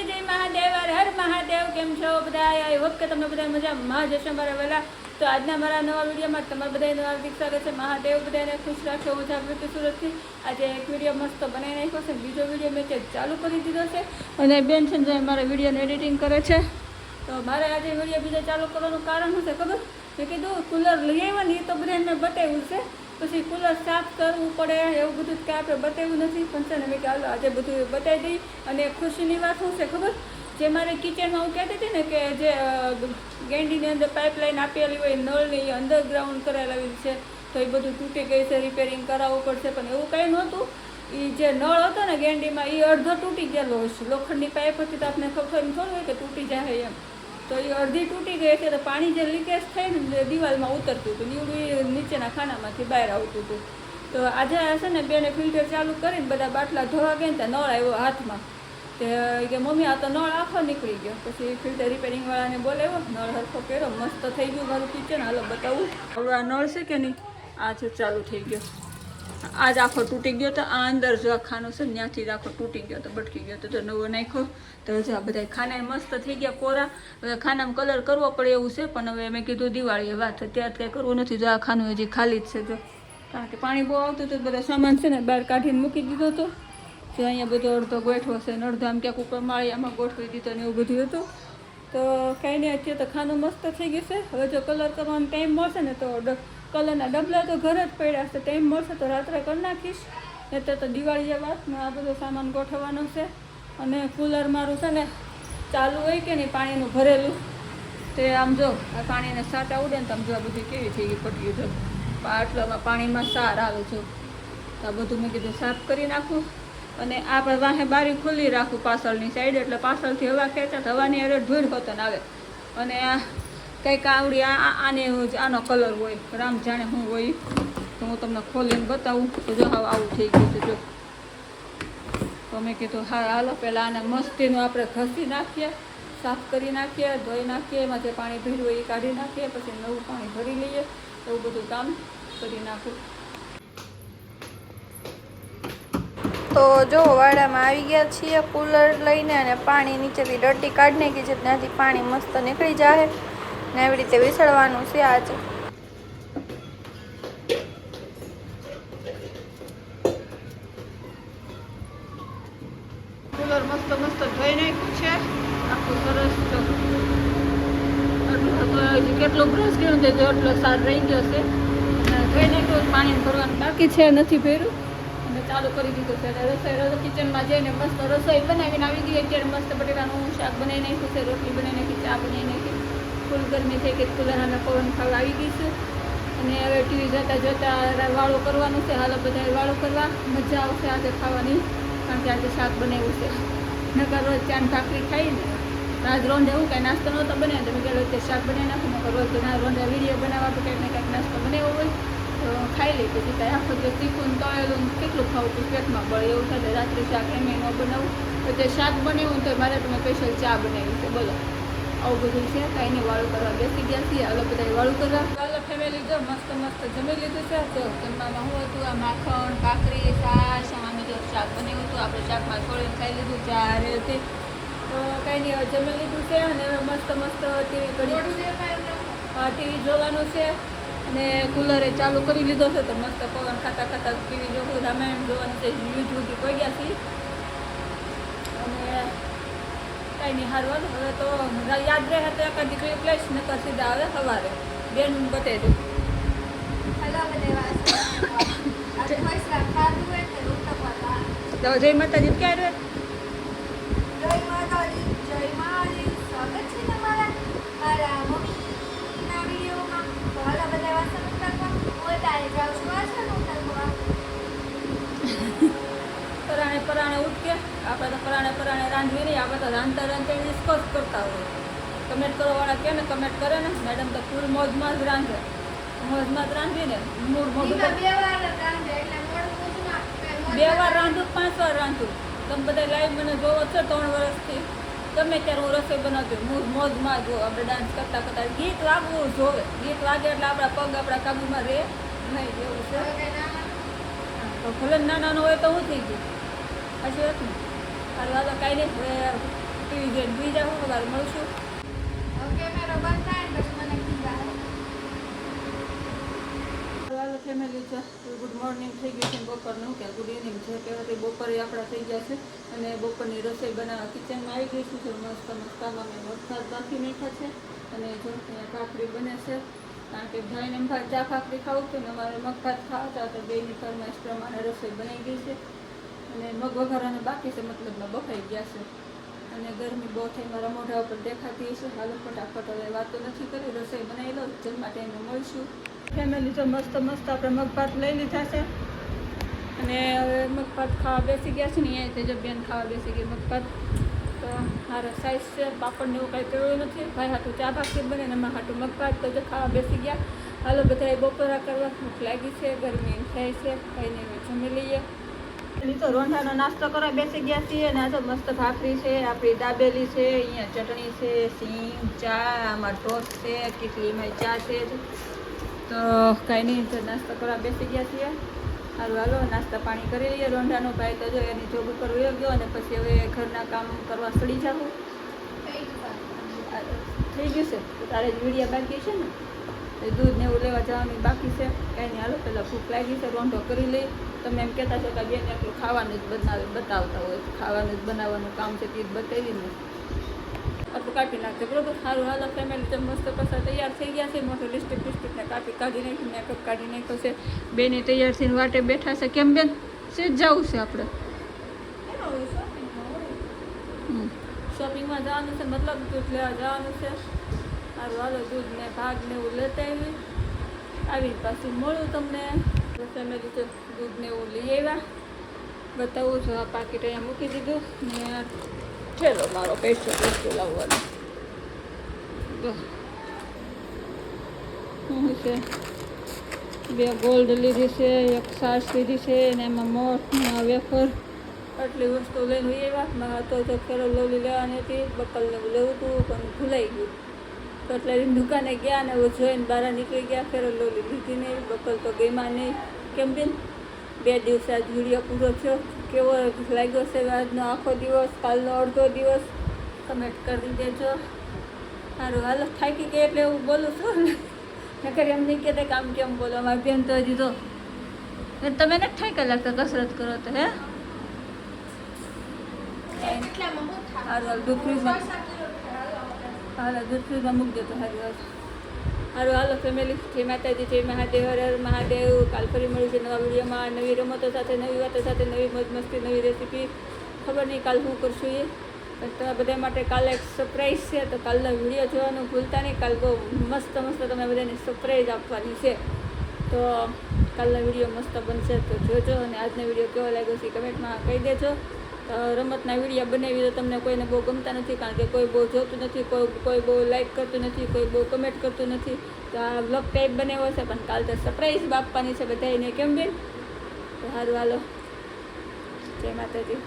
માતાજી, જય મહાદેવ, હર હર મહાદેવ. કેમ છો બધા? આઈ હોપ કે તમને બધા મજામાં જ હશે. મારા વહેલા તો આજના મારા નવા વિડીયોમાં તમારા બધાનું હાર્દિક સ્વાગત છે. મહાદેવ બધાને ખુશ રાખે. હું જાગૃતિ સુરતથી આજે એક વિડીયો મસ્ત બનાવી નાખ્યો છે. બીજો વિડીયો મેં ચાલુ કરી દીધો છે અને બેન છે જે મારા વિડીયોને એડિટિંગ કરે છે. તો મારે આજે વિડીયો બીજો ચાલુ કરવાનું કારણ શું છે ખબર? મેં કીધું કુલર લઈ આવ્યા ને એ તો બધાને મેં બતાવ્યું છે, પછી કુલર સાફ કરવું પડે એવું બધું કે આપણે બતાવ્યું નથી. પણ છે ને મેં ચાલો આજે બધું બતાવી દઈ. અને ખુશીની વાત શું છે ખબર? જે મારે કિચનમાં હું કહેતી હતી ને કે જે ગેંડીની અંદર પાઇપલાઇન આપેલી હોય નળની એ અંડરગ્રાઉન્ડ કરાવેલી છે, તો એ બધું તૂટી ગઈ છે, રિપેરિંગ કરાવવું પડશે. પણ એવું કંઈ નહોતું. એ જે નળ હતો ને ગેંડીમાં એ અડધો તૂટી ગયેલો હશે. લોખંડની પાઇપ હતી તો આપણે ખબર એમ થોડું હોય કે તૂટી જાય એમ. તો એ અડધી તૂટી ગઈ છે. તો પાણી જે લીકેજ થઈને દિવાલમાં ઉતરતું હતું, નીવડું નીચેના ખાનામાંથી બહાર આવતું હતું. તો આજે હશે ને બેને ફિલ્ટર ચાલુ કરીને બધા બાટલા ધોવા ગયા ને નળ આવ્યો હાથમાં. તે કે મમ્મી આ તો નળ આખો નીકળી ગયો. પછી ફિલ્ટર રિપેરિંગવાળાને બોલાવ્યો, નળ હરખો કર્યો, મસ્ત થઈ ગયું મારું કિચન. હાલો બતાવું. હવે આ નળ છે કે નહીં, આ છે ચાલુ થઈ ગયો. આજ આખો તૂટી ગયો તો આ અંદર જો આ ખાનો છે ને ત્યાંથી જ આખો તૂટી ગયો તો બટકી ગયો તો નવો નાખ્યો. તો હજી આ બધા ખાના મસ્ત થઈ ગયા કોરા. હવે ખાનામાં કલર કરવો પડે એવું છે, પણ હવે મેં કીધું દિવાળીએ વાત અત્યારે કંઈ કરવું નથી. જો આ ખાનું હજી ખાલી જ છે. જો કારણ કે પાણી બહુ આવતું હતું, બધા સામાન છે ને બહાર કાઢીને મૂકી દીધો હતો. જો અહીંયા બધો અડધો ગોઠવો છે ને અડધો આમ ક્યાંક ઉપર માળિયામાં ગોઠવી દીધો ને એવું બધું હતું. તો કાંઈ નહીં, અત્યારે તો ખાનું મસ્ત થઈ ગયું છે. હવે જો કલર કરવાનો ટાઈમ મળશે ને તો કલરના ડબલા તો ઘરે જ પડ્યા છે. ટાઈમ મળશે તો રાત્રે કરી નાખીશ. એટલે તો દિવાળીએ વાત ને આ બધો સામાન ગોઠવવાનો છે. અને કુલર મારું છે ને ચાલુ હોય કે નહીં પાણીનું ભરેલું, તે આમ જો આ પાણીને સાટા ઉડે ને તો આમ જો આ બધી કેવી થઈ ગઈ પટ્યું. જો આટલામાં પાણીમાં સાર આવે છે. તો આ બધું મેં કીધું સાફ કરી નાખું. અને આપણે વાહે બારી ખુલ્લી રાખું પાછળની સાઈડ, એટલે પાછળથી હવા ખેંચાત હવાની અરે ધૂળ હોતન આવે. અને આ કંઈક આવડી આને આનો કલર હોય, રામ જાણે શું હોય. તો હું તમને ખોલીને બતાવું. તો જો હવે આવું થઈ ગયું છે. જો તો મેં કીધું હા હાલો પહેલાં આને મસ્તીનું આપણે ઘસી નાખીએ, સાફ કરી નાખીએ, ધોઈ નાખીએ. એમાં જે પાણી ભર્યું હોય એ કાઢી નાખીએ, પછી નવું પાણી ભરી લઈએ. એવું બધું કામ કરી નાખું. તો જો વાડામાં આવી ગયા છીએ કુલર લઈને, અને પાણી નીચેથી ડર્ટી કાઢી નાખી છે, ત્યાંથી પાણી મસ્ત નીકળી જાય ને એવી રીતે વિસળવાનું છે આજે. કુલર મસ્ત મસ્ત ધોઈ નાખ્યું છે આખું સરસ. કેટલો બ્રશ ગયું છે, જો એટલો સાર રહી ગયો છે. અને ધોઈ નાખ્યું, પાણી ભરવાનું બાકી છે, નથી ભર્યું. અને ચાલુ કરી દીધું છે. રસોઈ કિચનમાં જઈને મસ્ત રસોઈ બનાવીને આવી ગઈ. અત્યારે મસ્ત બટેટાનું શાક બનાવી નાખ્યું છે, રોટલી બનાવી નાખી, ચા બનાવી નાખી. ફૂલ ગરમી થઈ કે કુલર અમે પવન ખાવા આવી ગઈ છે. અને હવે ટીવી જોતાં જોતાં વાળું કરવાનું છે. હાલો બધા વાળું કરવા, મજા આવશે આજે ખાવાની. કારણ કે આજે શાક બનાવ્યું છે. નકર રોજ ચાન ભાખરી ખાઈ ને આજ રોંઢે એવું કાંઈ નાસ્તો નહોતો બનાવ્યો તો મેં કહેલું કે શાક બનાવી નાખું. નકર રોજ ના રોંઢે વિડીયો બનાવવા તો કંઈક ને કંઈક નાસ્તો બનાવ્યો હોય તો ખાઈ લઈ. પછી કાંઈ આખો દિવસ તીખું તળેલું કેટલું ખાવું તો પેટમાં બળે એવું થાય. રાત્રે શાક એમ ન બનાવું તો તે શાક બનાવ્યું તો મારે તમે સ્પેશિયલ ચા બનાવી છે. બોલો આવું બધું છે. કાંઈ નહીં, વાળું કરવા બેસી ગયા છીએ. હવે બધા વાળું કરવા કાલે ફેમિલી જો મસ્ત મસ્ત જમી લીધું છે. તો જમવામાં શું હતું? આ માખણ, ભાખરી, છાશ, અમે જો શાક બનાવ્યું હતું. આપણે શાકમાં છોડીને ખાઈ લીધું, ચા હારે હતી. તો કાંઈ નહીં, હવે જમી લીધું છે. અને હવે મસ્ત મસ્ત ટીવી જોવાનું છે. અને કુલરે ચાલુ કરી લીધો છે. તો મસ્ત પવન ખાતા ખાતા ટીવી જોવું, રામાયણ જોવાનું છે. યુટ્યુબથી પડી ગયા છીએ. અને કાંઈ નહીં, હારવાનું હવે તો યાદ રહે તો એકાદ દીકરી પ્લેસ નકર સીધા આવે સવારે બેન બતાવી દઉં. જય માતાજી. ક્યારે પરાણે ઉઠકે આપણે તો પરાણે રાંધવી નહીં. આપણે તો રાંધતા ડિસ્કસ કરતા હોય. કમેન્ટ કરવાવાળા કે ને કમેન્ટ કરે ને મેડમ તો ફૂલ મોજમાં જ રાંધે. મોજમાં જ રાંધવી ને મૂળ મોઢું 2 વાર રાંધું, 5 વાર રાંધું. તમે બધા લાઈવ મને જોવો છો 3 વર્ષથી. ગમે ત્યારે હું રસોઈ બનાવતી મોજમાં જો. આપણે ડાન્સ કરતા કરતા ગીત વાગવું જોવે. ગીત વાગે એટલે આપણા પગ આપણા કાબુમાં રહે નહીં. એવું છે. તો ભલે નાના હોય તો હું થઈ ગયું. પછી હતું હાલ કાંઈ નહીં. હવે ટીવી જોઈને ભૂઈ જાઓ. સવારે મળશું. કેમેરો બંધ થાય ને પછી મને કીધા હાલો ફેમિલી છે. ગુડ મોર્નિંગ થઈ ગયું છે. બપોરનું કે ગુડ ઇવનિંગ છે કહેવાથી બપોરે આપણા થઈ ગયા છે. અને બપોરની રસોઈ બનાવવા કિચનમાં આવી ગઈ છું. મસ્ત મસ્તામાં મેં વરસાદ બાકી નાખ્યા છે. અને જો અહીંયા ભાખરી બને છે. કારણ કે ભાઈને ભાઈ ચા ભાખરી ખાવું હતું ને અમારે મગ ભાત ખાવા હતા. તો બેની ફરમાઈશ પ્રમાણે રસોઈ બનાવી ગઈ છે. અને મગ વઘારાને બાકી છે, મતલબમાં બફાઈ ગયા છે. અને ગરમી બહુ થઈ મારા મોઢા ઉપર દેખાતી છે. હાલો ફટાફટ હવે વાતો નથી કરી, રસોઈ બનાવી લો. જમવા ટાઈમે મળશું. ફેમિલી તો મસ્ત મસ્ત આપણે મગ ભાત લઈ લીધા છે. અને હવે મગ ભાત ખાવા બેસી ગયા છે ને. અહીંયા તેજબેન ખાવા બેસી ગઈ મગ ભાત. તો મારા સાઈઝ છે. પાપડને એવું કાંઈ કર્યું નથી. ભાઈ હાટું ચા ભાખરી બને ને એમાં હાટું મગ ભાત. તો જો ખાવા બેસી ગયા. હાલો બધાએ બપોરા કરવા. ભૂખ લાગી છે, ગરમી થાય છે, કંઈ નહીં જમી લઈએ. તો રોંઢાનો નાસ્તો કરવા બેસી ગયા છીએ. અને આ તો મસ્ત ભાખરી છે, આપણી દાબેલી છે, અહીંયા ચટણી છે, સિંગ, ચા, આમાં ટોસ્ટ છે, કેટલીમાં ચા છે. તો કાંઈ નહીં, તો નાસ્તો કરવા બેસી ગયા છીએ. સારું હાલો નાસ્તા પાણી કરી લઈએ. રોંઢાનો ભાઈ તો જો એની જોબ ઉપર વયો ગયો. અને પછી હવે ઘરના કામ કરવા સડી જાવું થઈ ગયું છે. તો તારે જ વીડિયા બાકી છે ને, એ દૂધ ને એવું લેવા જવાનું બાકી છે. કાંઈ નહીં હાલો પહેલાં ભૂખ લાગી છે, રોંઢો કરી લઈ. તમે એમ કહેતા છો કે બેન એટલું ખાવાનું જ બતાવતા હોય, ખાવાનું જ બનાવવાનું કામ છે તે જ બતાવી ને આપણું કાઢી નાખશે બરોબર. સારું હાલો ફેમિલી તો મસ્ત પાછા તૈયાર થઈ ગયા છે. મોટું લિસ્ટિકને કાઢી નાખી, મેકઅપ કાઢી નાખ્યો છે. બેને તૈયાર થઈને વાટે બેઠા છે. કેમ બેન છે જ જવું છે આપણે? શોપિંગમાં જવાનું છે, મતલબ દૂધ લેવા જવાનું છે. સારું હાલો દૂધ ને ભાગ ને એવું લેતા આવી પાછું મળું તમને. ફેમિલી તો દૂધ ને એવું લઈ આવ્યા. બતાવું છું. આ પાકીટ અહીંયા મૂકી દીધું ને ઠેલો મારો પૈસો લાવવાનો. શું છે? 2 ગોલ્ડ લીધી છે, 1 છાશ લીધી છે, અને એમાં મોટ વેફર આટલી વસ્તુ લઈને આવ્યા. તો ફેરો લોલી લેવાની હતી, બકલને લેવું હતું પણ ભૂલાઈ ગયું. તો એટલે દુકાને ગયા ને જોઈને બહાર નીકળી ગયા. ફેરો લોલી લીધી નહીં, બકલ તો ગઈમાં નહીં. કેમ બેન 2 દિવસ આજ વિડીયો પૂરો થયો. કેવો લાગ્યો છે આજનો આખો દિવસ, કાલનો અડધો દિવસ? કમેન્ટ કરી દેજો. સારું હાલો થાકી ગઈ એટલે એવું બોલું છું. નકર એમ નહીં કહેતા કામ કેમ બોલો. અમારી બેન તો હજી તો તમે નથી થાક્યા લાગતા કસરત કરો તો હે. સારું હાલ દૂધ ફ્રીજમાં, હાલો દૂધ ફ્રીજમાં મૂકી દેતો. સારું હાલો ફેમિલી, જય માતાજી, જય મહાદેવ, હર હર મહાદેવ. કાલ ફરી મળ્યું છે નવા વિડીયોમાં, નવી રમતો સાથે, નવી વાતો સાથે, નવી મોજ મસ્તી, નવી રેસીપી. ખબર નહીં કાલ શું કરશું એ, પણ તમારા બધા માટે કાલે એક સરપ્રાઈઝ છે. તો કાલનો વિડીયો જોવાનું ભૂલતા નહીં. કાલ બહુ મસ્ત મસ્ત તમે બધાને સરપ્રાઈઝ આપવાની છે. તો કાલનો વિડીયો મસ્ત બનશે તો જોજો. અને આજનો વિડીયો કેવો લાગ્યો છે કમેન્ટમાં કહી દેજો. રમતના વિડીયો બનાવી તો તમને કોઈને બહુ ગમતા નથી, કારણ કે કોઈ બહુ જોતું નથી, કોઈ બહુ લાઈક કરતું નથી, કોઈ બહુ કમેન્ટ કરતું નથી. તો આ વ્લોગ ટાઈપ બનાવ્યો છે, પણ કાલ તો સરપ્રાઈઝ આપવાની છે બધાને. કેમ બેન? તો સારું હાલો, જય માતાજી.